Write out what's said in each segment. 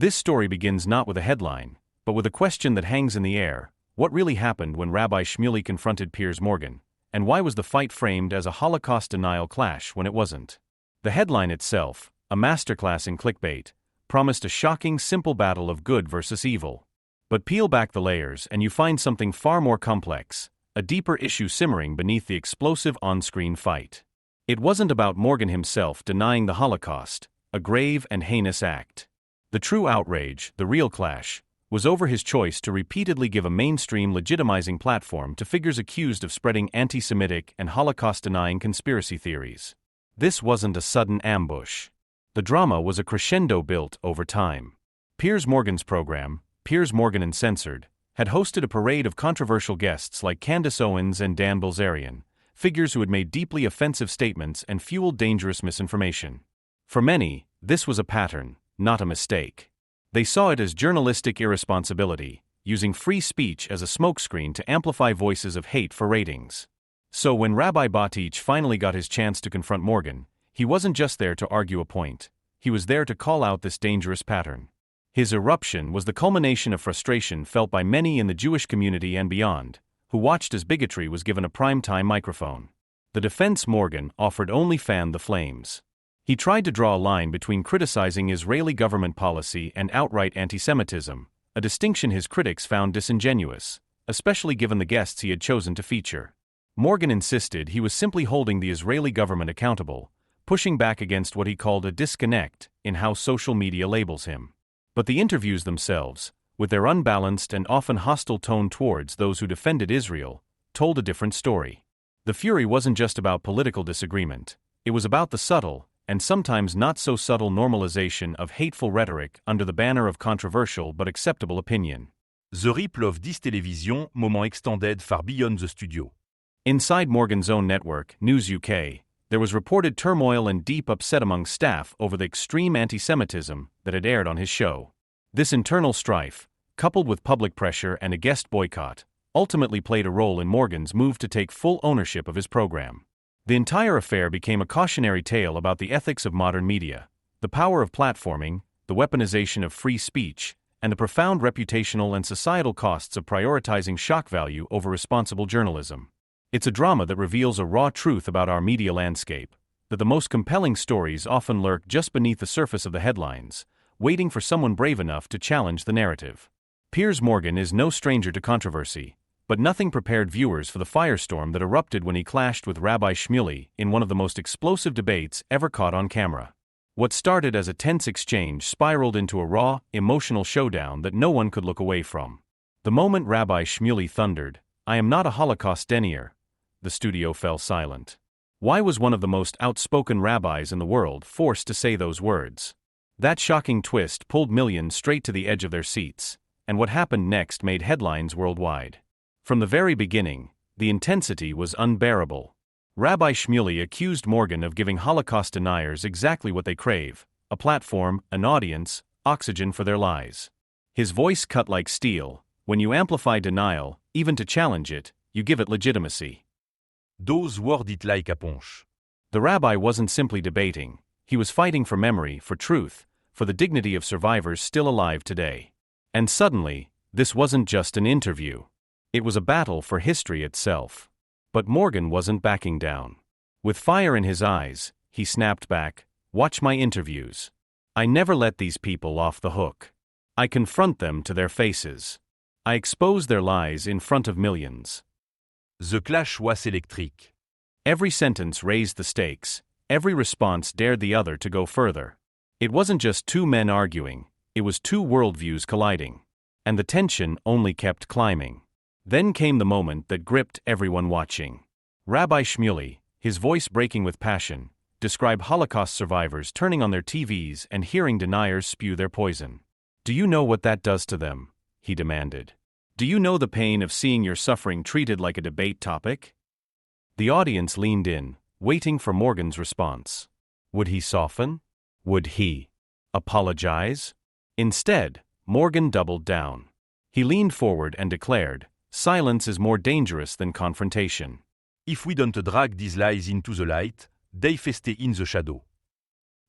This story begins not with a headline, but with a question that hangs in the air: what really happened when Rabbi Shmuley confronted Piers Morgan, and why was the fight framed as a Holocaust denial clash when it wasn't? The headline itself, a masterclass in clickbait, promised a shocking, simple battle of good versus evil. But peel back the layers and you find something far more complex, a deeper issue simmering beneath the explosive on-screen fight. It wasn't about Morgan himself denying the Holocaust, a grave and heinous act. The true outrage, the real clash, was over his choice to repeatedly give a mainstream legitimizing platform to figures accused of spreading anti-Semitic and Holocaust-denying conspiracy theories. This wasn't a sudden ambush. The drama was a crescendo built over time. Piers Morgan's program, Piers Morgan Uncensored, had hosted a parade of controversial guests like Candace Owens and Dan Bilzerian, figures who had made deeply offensive statements and fueled dangerous misinformation. For many, this was a pattern, not a mistake. They saw it as journalistic irresponsibility, using free speech as a smokescreen to amplify voices of hate for ratings. So when Rabbi Batich finally got his chance to confront Morgan, he wasn't just there to argue a point, he was there to call out this dangerous pattern. His eruption was the culmination of frustration felt by many in the Jewish community and beyond, who watched as bigotry was given a prime-time microphone. The defense Morgan offered only fanned the flames. He tried to draw a line between criticizing Israeli government policy and outright antisemitism, a distinction his critics found disingenuous, especially given the guests he had chosen to feature. Morgan insisted he was simply holding the Israeli government accountable, pushing back against what he called a disconnect in how social media labels him. But the interviews themselves, with their unbalanced and often hostile tone towards those who defended Israel, told a different story. The fury wasn't just about political disagreement, it was about the subtle, and sometimes not so subtle normalization of hateful rhetoric under the banner of controversial but acceptable opinion. The ripple of this television moment extended far beyond the studio. Inside Morgan's own network, News UK, there was reported turmoil and deep upset among staff over the extreme anti-Semitism that had aired on his show. This internal strife, coupled with public pressure and a guest boycott, ultimately played a role in Morgan's move to take full ownership of his program. The entire affair became a cautionary tale about the ethics of modern media, the power of platforming, the weaponization of free speech, and the profound reputational and societal costs of prioritizing shock value over responsible journalism. It's a drama that reveals a raw truth about our media landscape, that the most compelling stories often lurk just beneath the surface of the headlines, waiting for someone brave enough to challenge the narrative. Piers Morgan is no stranger to controversy, but nothing prepared viewers for the firestorm that erupted when he clashed with Rabbi Shmuley in one of the most explosive debates ever caught on camera. What started as a tense exchange spiraled into a raw, emotional showdown that no one could look away from. The moment Rabbi Shmuley thundered, "I am not a Holocaust denier," the studio fell silent. Why was one of the most outspoken rabbis in the world forced to say those words? That shocking twist pulled millions straight to the edge of their seats, and what happened next made headlines worldwide. From the very beginning, the intensity was unbearable. Rabbi Shmuley accused Morgan of giving Holocaust deniers exactly what they crave: a platform, an audience, oxygen for their lies. His voice cut like steel. When you amplify denial, even to challenge it, you give it legitimacy. Those word it like a punch. The rabbi wasn't simply debating, he was fighting for memory, for truth, for the dignity of survivors still alive today. And suddenly, this wasn't just an interview. It was a battle for history itself. But Morgan wasn't backing down. With fire in his eyes, he snapped back, "Watch my interviews. I never let these people off the hook. I confront them to their faces. I expose their lies in front of millions." The clash was electric. Every sentence raised the stakes, every response dared the other to go further. It wasn't just two men arguing, it was two worldviews colliding. And the tension only kept climbing. Then came the moment that gripped everyone watching. Rabbi Shmuley, his voice breaking with passion, described Holocaust survivors turning on their TVs and hearing deniers spew their poison. "Do you know what that does to them?" he demanded. "Do you know the pain of seeing your suffering treated like a debate topic?" The audience leaned in, waiting for Morgan's response. Would he soften? Would he apologize? Instead, Morgan doubled down. He leaned forward and declared, "Silence is more dangerous than confrontation. If we don't drag these lies into the light, they stay in the shadow."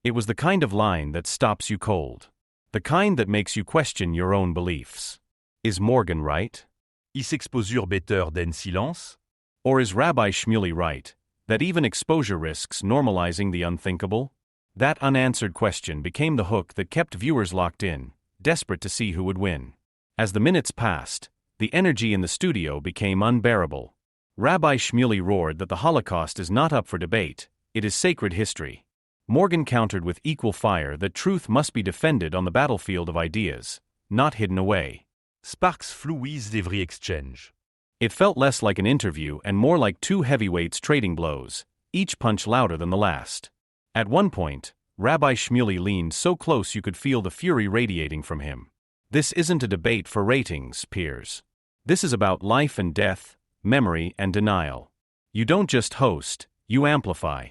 It was the kind of line that stops you cold. The kind that makes you question your own beliefs. Is Morgan right? Is exposure better than silence? Or is Rabbi Shmuley right, that even exposure risks normalizing the unthinkable? That unanswered question became the hook that kept viewers locked in, desperate to see who would win. As the minutes passed, the energy in the studio became unbearable. Rabbi Shmuley roared that the Holocaust is not up for debate, it is sacred history. Morgan countered with equal fire that truth must be defended on the battlefield of ideas, not hidden away. Sparks flew with every exchange. It felt less like an interview and more like two heavyweights trading blows, each punch louder than the last. At one point, Rabbi Shmuley leaned so close you could feel the fury radiating from him. This isn't a debate for ratings, Piers. This is about life and death, memory and denial. You don't just host, you amplify.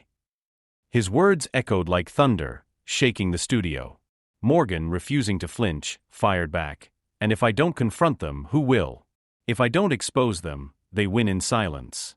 His words echoed like thunder, shaking the studio. Morgan, refusing to flinch, fired back. And if I don't confront them, who will? If I don't expose them, they win in silence.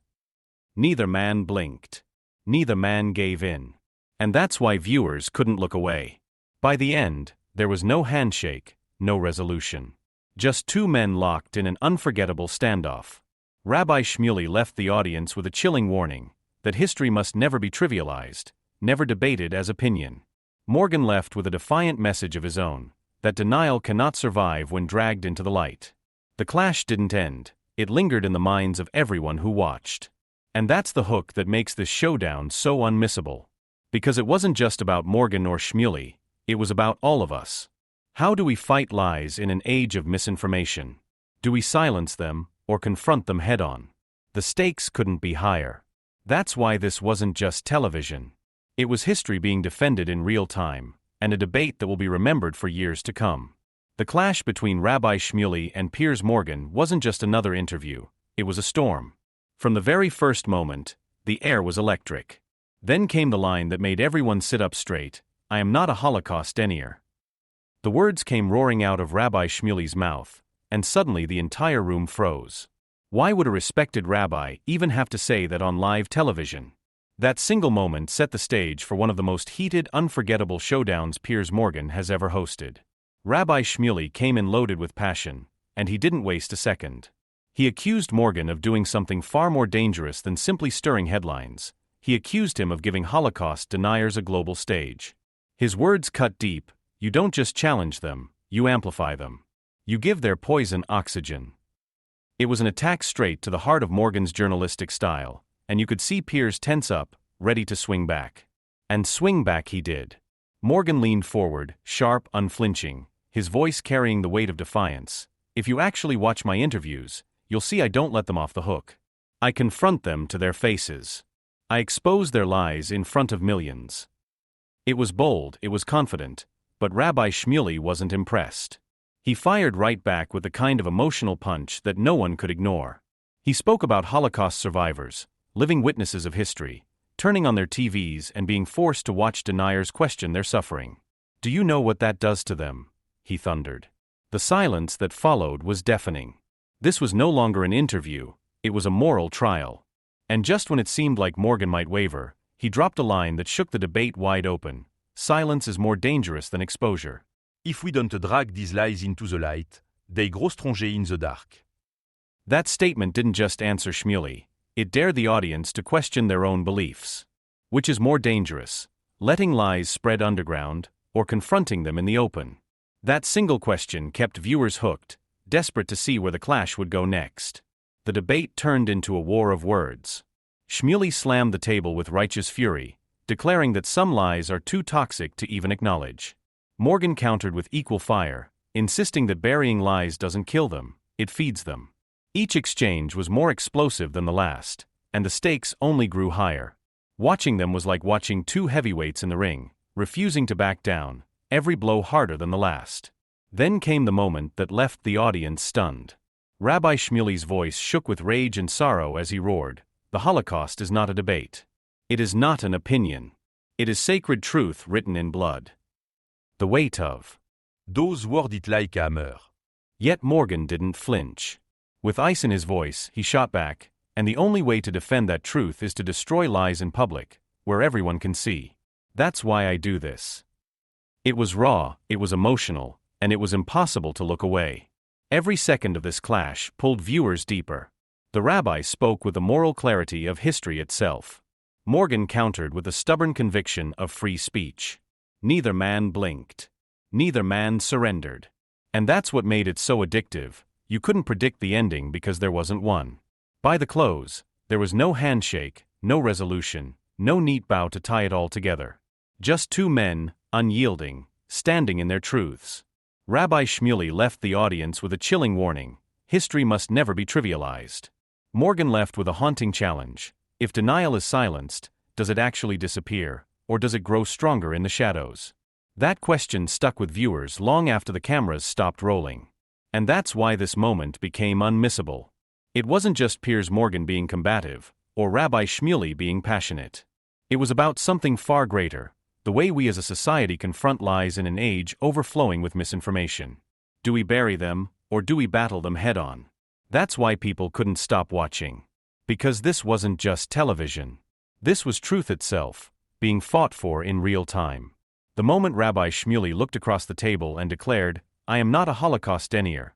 Neither man blinked. Neither man gave in. And that's why viewers couldn't look away. By the end, there was no handshake, no resolution. Just two men locked in an unforgettable standoff. Rabbi Shmuley left the audience with a chilling warning that history must never be trivialized, never debated as opinion. Morgan left with a defiant message of his own, that denial cannot survive when dragged into the light. The clash didn't end, it lingered in the minds of everyone who watched. And that's the hook that makes this showdown so unmissable. Because it wasn't just about Morgan or Shmuley, it was about all of us. How do we fight lies in an age of misinformation? Do we silence them, or confront them head-on? The stakes couldn't be higher. That's why this wasn't just television. It was history being defended in real time, and a debate that will be remembered for years to come. The clash between Rabbi Shmuley and Piers Morgan wasn't just another interview, it was a storm. From the very first moment, the air was electric. Then came the line that made everyone sit up straight, "I am not a Holocaust denier." The words came roaring out of Rabbi Shmuley's mouth, and suddenly the entire room froze. Why would a respected rabbi even have to say that on live television? That single moment set the stage for one of the most heated, unforgettable showdowns Piers Morgan has ever hosted. Rabbi Shmuley came in loaded with passion, and he didn't waste a second. He accused Morgan of doing something far more dangerous than simply stirring headlines. He accused him of giving Holocaust deniers a global stage. His words cut deep. You don't just challenge them, you amplify them. You give their poison oxygen. It was an attack straight to the heart of Morgan's journalistic style, and you could see Piers tense up, ready to swing back. And swing back he did. Morgan leaned forward, sharp, unflinching, his voice carrying the weight of defiance. If you actually watch my interviews, you'll see I don't let them off the hook. I confront them to their faces. I expose their lies in front of millions. It was bold, it was confident, but Rabbi Shmuley wasn't impressed. He fired right back with the kind of emotional punch that no one could ignore. He spoke about Holocaust survivors, living witnesses of history, turning on their TVs and being forced to watch deniers question their suffering. "Do you know what that does to them?" he thundered. The silence that followed was deafening. This was no longer an interview, it was a moral trial. And just when it seemed like Morgan might waver, he dropped a line that shook the debate wide open. Silence is more dangerous than exposure. If we don't drag these lies into the light, they grow stronger in the dark. That statement didn't just answer Shmuley, it dared the audience to question their own beliefs. Which is more dangerous, letting lies spread underground, or confronting them in the open? That single question kept viewers hooked, desperate to see where the clash would go next. The debate turned into a war of words. Shmuley slammed the table with righteous fury, declaring that some lies are too toxic to even acknowledge. Morgan countered with equal fire, insisting that burying lies doesn't kill them, it feeds them. Each exchange was more explosive than the last, and the stakes only grew higher. Watching them was like watching two heavyweights in the ring, refusing to back down, every blow harder than the last. Then came the moment that left the audience stunned. Rabbi Shmuley's voice shook with rage and sorrow as he roared, "The Holocaust is not a debate. It is not an opinion. It is sacred truth written in blood." The weight of Those words it like a hammer. Yet Morgan didn't flinch. With ice in his voice, he shot back, and the only way to defend that truth is to destroy lies in public, where everyone can see. That's why I do this. It was raw, it was emotional, and it was impossible to look away. Every second of this clash pulled viewers deeper. The rabbi spoke with the moral clarity of history itself. Morgan countered with the stubborn conviction of free speech. Neither man blinked. Neither man surrendered. And that's what made it so addictive. You couldn't predict the ending because there wasn't one. By the close, there was no handshake, no resolution, no neat bow to tie it all together. Just two men, unyielding, standing in their truths. Rabbi Shmuley left the audience with a chilling warning: history must never be trivialized. Morgan left with a haunting challenge: if denial is silenced, does it actually disappear, or does it grow stronger in the shadows? That question stuck with viewers long after the cameras stopped rolling. And that's why this moment became unmissable. It wasn't just Piers Morgan being combative, or Rabbi Shmuley being passionate. It was about something far greater: the way we as a society confront lies in an age overflowing with misinformation. Do we bury them, or do we battle them head-on? That's why people couldn't stop watching. Because this wasn't just television. This was truth itself, being fought for in real time. The moment Rabbi Shmuley looked across the table and declared, "I am not a Holocaust denier,"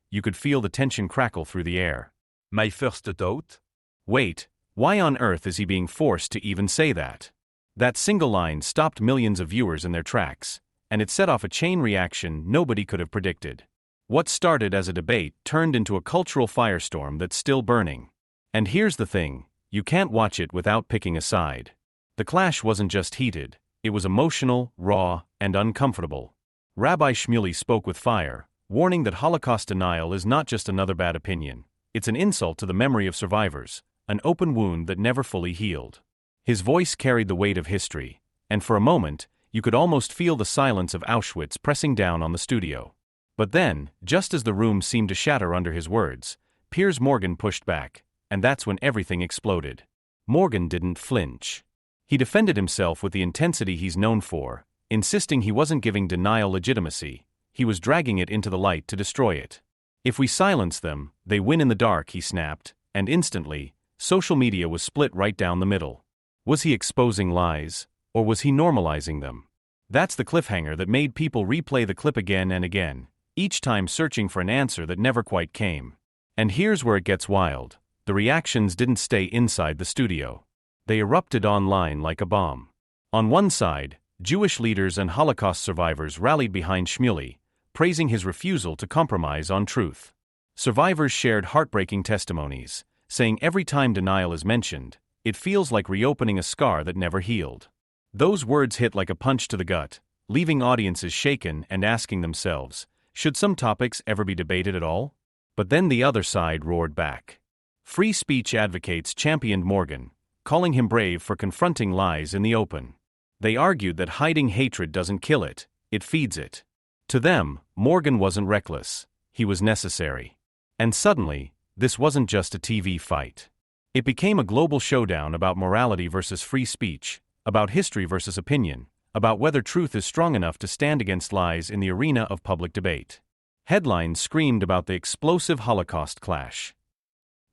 you could feel the tension crackle through the air. My first thought? Wait, why on earth is he being forced to even say that? That single line stopped millions of viewers in their tracks, and it set off a chain reaction nobody could have predicted. What started as a debate turned into a cultural firestorm that's still burning. And here's the thing: you can't watch it without picking a side. The clash wasn't just heated, it was emotional, raw, and uncomfortable. Rabbi Shmuley spoke with fire, warning that Holocaust denial is not just another bad opinion. It's an insult to the memory of survivors, an open wound that never fully healed. His voice carried the weight of history, and for a moment, you could almost feel the silence of Auschwitz pressing down on the studio. But then, just as the room seemed to shatter under his words, Piers Morgan pushed back, and that's when everything exploded. Morgan didn't flinch. He defended himself with the intensity he's known for, insisting he wasn't giving denial legitimacy, he was dragging it into the light to destroy it. If we silence them, they win in the dark, he snapped, and instantly, social media was split right down the middle. Was he exposing lies, or was he normalizing them? That's the cliffhanger that made people replay the clip again and again, each time searching for an answer that never quite came. And here's where it gets wild: the reactions didn't stay inside the studio. They erupted online like a bomb. On one side, Jewish leaders and Holocaust survivors rallied behind Shmuley, praising his refusal to compromise on truth. Survivors shared heartbreaking testimonies, saying every time denial is mentioned, it feels like reopening a scar that never healed. Those words hit like a punch to the gut, leaving audiences shaken and asking themselves, should some topics ever be debated at all? But then the other side roared back. Free speech advocates championed Morgan, calling him brave for confronting lies in the open. They argued that hiding hatred doesn't kill it, it feeds it. To them, Morgan wasn't reckless, he was necessary. And suddenly, this wasn't just a TV fight. It became a global showdown about morality versus free speech, about history versus opinion, about whether truth is strong enough to stand against lies in the arena of public debate. Headlines screamed about the explosive Holocaust clash.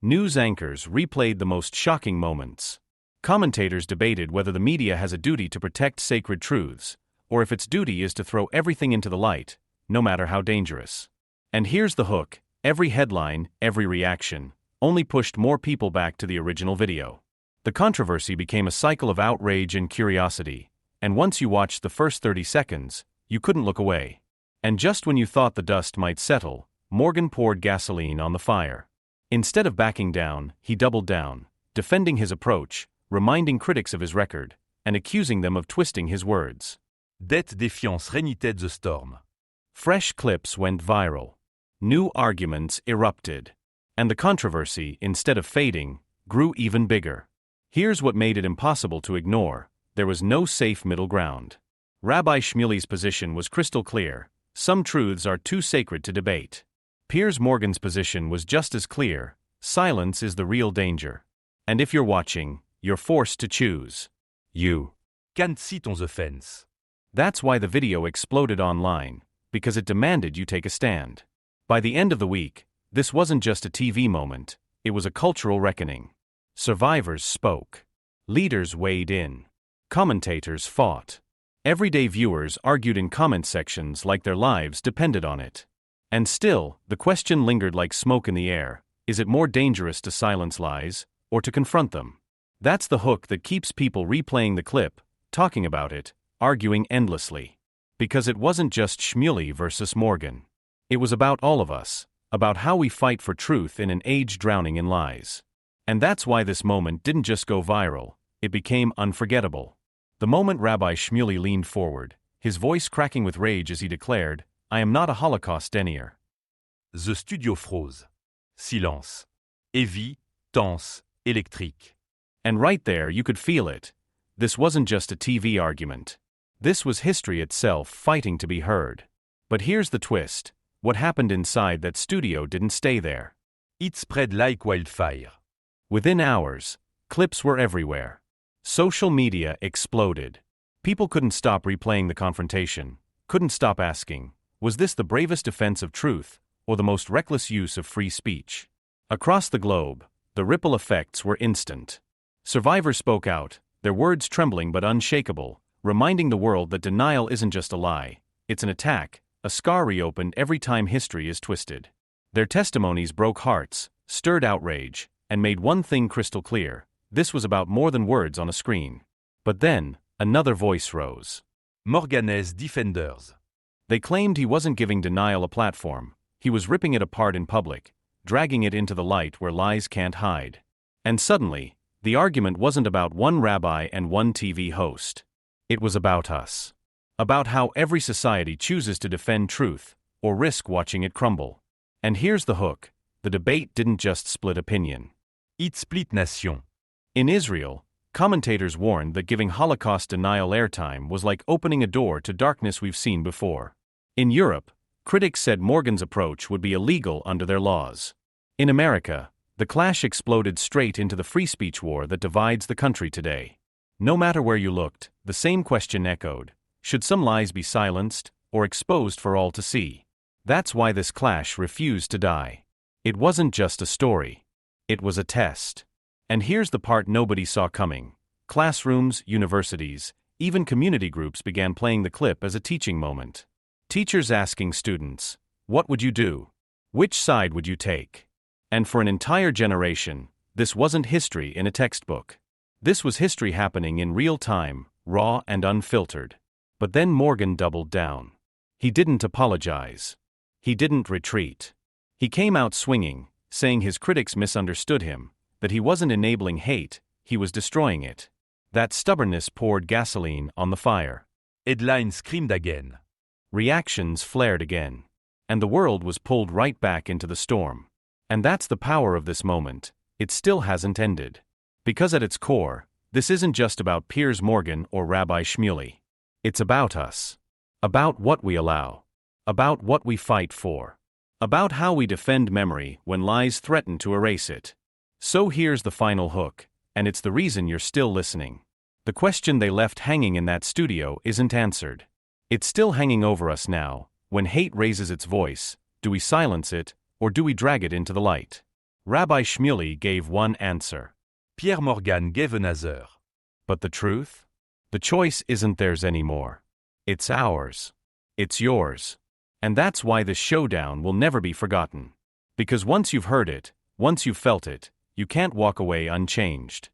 News anchors replayed the most shocking moments. Commentators debated whether the media has a duty to protect sacred truths, or if its duty is to throw everything into the light, no matter how dangerous. And here's the hook: every headline, every reaction, only pushed more people back to the original video. The controversy became a cycle of outrage and curiosity, and once you watched the first 30 seconds, you couldn't look away. And just when you thought the dust might settle, Morgan poured gasoline on the fire. Instead of backing down, he doubled down, defending his approach, reminding critics of his record, and accusing them of twisting his words. Dette défiance régnait the storm. Fresh clips went viral. New arguments erupted. And the controversy, instead of fading, grew even bigger. Here's what made it impossible to ignore: there was no safe middle ground. Rabbi Shmuley's position was crystal clear: some truths are too sacred to debate. Piers Morgan's position was just as clear: silence is the real danger. And if you're watching, you're forced to choose. You Can't sit on the fence. That's why the video exploded online, because it demanded you take a stand. By the end of the week, this wasn't just a TV moment, it was a cultural reckoning. Survivors spoke. Leaders weighed in. Commentators fought. Everyday viewers argued in comment sections like their lives depended on it. And still, the question lingered like smoke in the air: is it more dangerous to silence lies, or to confront them? That's the hook that keeps people replaying the clip, talking about it, arguing endlessly. Because it wasn't just Shmuley versus Morgan. It was about all of us, about how we fight for truth in an age drowning in lies. And that's why this moment didn't just go viral, it became unforgettable. The moment Rabbi Shmuley leaned forward, his voice cracking with rage as he declared, "I am not a Holocaust denier." The studio froze. Silence. Heavy, tense, électrique. And right there you could feel it. This wasn't just a TV argument. This was history itself fighting to be heard. But here's the twist: what happened inside that studio didn't stay there. It spread like wildfire. Within hours, clips were everywhere. Social media exploded. People couldn't stop replaying the confrontation, couldn't stop asking, was this the bravest defense of truth, or the most reckless use of free speech? Across the globe, the ripple effects were instant. Survivors spoke out, their words trembling but unshakable, reminding the world that denial isn't just a lie, it's an attack, a scar reopened every time history is twisted. Their testimonies broke hearts, stirred outrage, and made one thing crystal clear: this was about more than words on a screen. But then, another voice rose. Morgan's defenders. They claimed he wasn't giving denial a platform, he was ripping it apart in public, dragging it into the light where lies can't hide. And suddenly, the argument wasn't about one rabbi and one TV host. It was about us. About how every society chooses to defend truth, or risk watching it crumble. And here's the hook: the debate didn't just split opinion. It split nation. In Israel, commentators warned that giving Holocaust denial airtime was like opening a door to darkness we've seen before. In Europe, critics said Morgan's approach would be illegal under their laws. In America, the clash exploded straight into the free speech war that divides the country today. No matter where you looked, the same question echoed: should some lies be silenced, or exposed for all to see? That's why this clash refused to die. It wasn't just a story. It was a test. And here's the part nobody saw coming. Classrooms, universities, even community groups began playing the clip as a teaching moment. Teachers asking students, "What would you do? Which side would you take?" And for an entire generation, this wasn't history in a textbook. This was history happening in real time, raw and unfiltered. But then Morgan doubled down. He didn't apologize. He didn't retreat. He came out swinging, saying his critics misunderstood him, that he wasn't enabling hate, he was destroying it. That stubbornness poured gasoline on the fire. Headlines screamed again. Reactions flared again. And the world was pulled right back into the storm. And that's the power of this moment: it still hasn't ended. Because at its core, this isn't just about Piers Morgan or Rabbi Shmuley. It's about us. About what we allow. About what we fight for. About how we defend memory when lies threaten to erase it. So here's the final hook, and it's the reason you're still listening. The question they left hanging in that studio isn't answered. It's still hanging over us now. When hate raises its voice, do we silence it, or do we drag it into the light? Rabbi Shmuley gave one answer. Piers Morgan gave another. But the truth? The choice isn't theirs anymore. It's ours. It's yours. And that's why this showdown will never be forgotten. Because once you've heard it, once you've felt it, you can't walk away unchanged.